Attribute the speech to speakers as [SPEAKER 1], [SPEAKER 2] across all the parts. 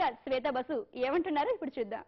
[SPEAKER 1] Star శ్వేత bus ఏమంటున్నారో ఇప్పుడు చూద్దాం.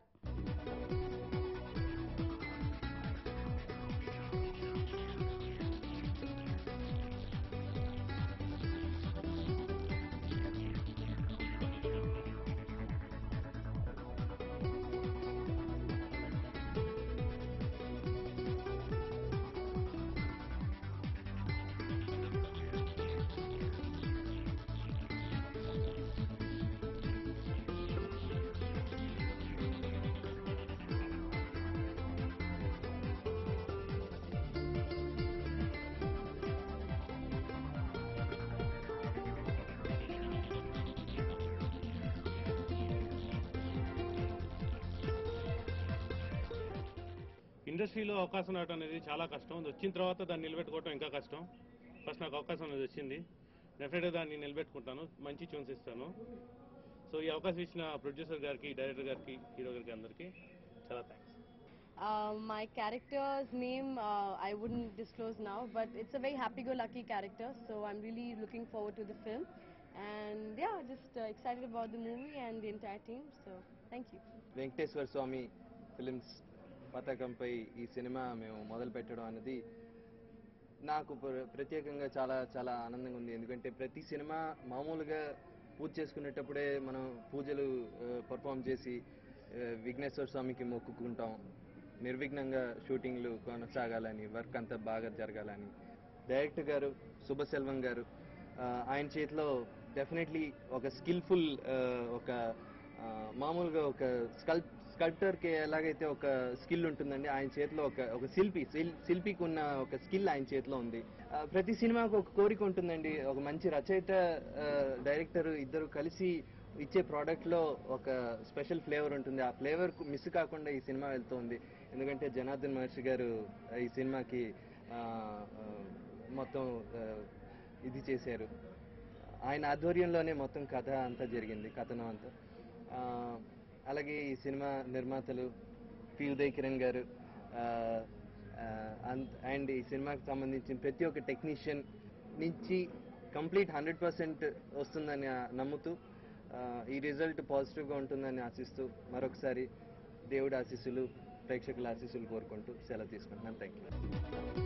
[SPEAKER 2] ఇండస్ట్రీలో అవకాశం రావడం అనేది చాలా కష్టం. వచ్చిన తర్వాత దాన్ని నిలబెట్టుకోవడం ఇంకా కష్టం. ఫస్ట్ నాకు అవకాశం అనేది వచ్చింది, డెఫినెట్గా దాన్ని నిలబెట్టుకుంటాను, మంచి ట్యూన్స్ ఇస్తాను. సో ఈ అవకాశం ఇచ్చిన ప్రొడ్యూసర్ గారికి, డైరెక్టర్ గారికి, హీరో గారికి అందరికీ చాలా thanks.
[SPEAKER 3] My character's name I wouldn't disclose now, but it's a very happy-go-lucky character, so I'm really looking forward to the film. And yeah, just excited about the movie and the entire team, so thank you.
[SPEAKER 4] Venkateswara Swamy films పతాకంపై ఈ cinema మేము మొదలు పెట్టడం అనేది నాకు ప్రత్యేకంగా చాలా చాలా ఆనందంగా ఉంది. ఎందుకంటే ప్రతి సినిమా మామూలుగా పూజ చేసుకునేటప్పుడే మనం పూజలు పర్ఫామ్ చేసి విఘ్నేశ్వర స్వామికి మొక్కుకుంటాం, నిర్విఘ్నంగా షూటింగ్లు కొనసాగాలని, వర్క్ అంతా బాగా జరగాలని. డైరెక్టర్ గారు సుబ్బసెల్వం గారు, ఆయన చేతిలో డెఫినెట్లీ ఒక స్కిల్ఫుల్, ఒక మామూలుగా ఒక స్కల్ప్టర్కి ఎలాగైతే ఒక స్కిల్ ఉంటుందండి, ఆయన చేతిలో ఒక శిల్పికి ఉన్న ఒక స్కిల్ ఆయన చేతిలో ఉంది. ప్రతి సినిమాకు ఒక కోరిక ఉంటుందండి, ఒక మంచి రచయిత డైరెక్టర్ ఇద్దరు కలిసి ఇచ్చే ప్రోడక్ట్ లో ఒక స్పెషల్ ఫ్లేవర్ ఉంటుంది. ఆ ఫ్లేవర్ మిస్ కాకుండా ఈ సినిమా వెళ్తుంది. ఎందుకంటే జనార్దన్ మహర్షి గారు ఈ సినిమాకి మొత్తం ఇది చేశారు. ఆయన ఆధ్వర్యంలోనే మొత్తం కథ అంతా జరిగింది, కథనం అంతా. అలాగే ఈ సినిమా నిర్మాతలు పి ఉదయ్ కిరణ్ గారు అండ్ ఈ సినిమాకి సంబంధించిన ప్రతి ఒక్క టెక్నీషియన్ నుంచి కంప్లీట్ 100% వస్తుందని నమ్ముతూ ఈ రిజల్ట్ పాజిటివ్గా ఉంటుందని ఆశిస్తూ మరొకసారి దేవుడి ఆశీస్సులు, ప్రేక్షకుల ఆశీస్సులు కోరుకుంటూ సెలవు తీసుకుంటున్నాను. Thank you.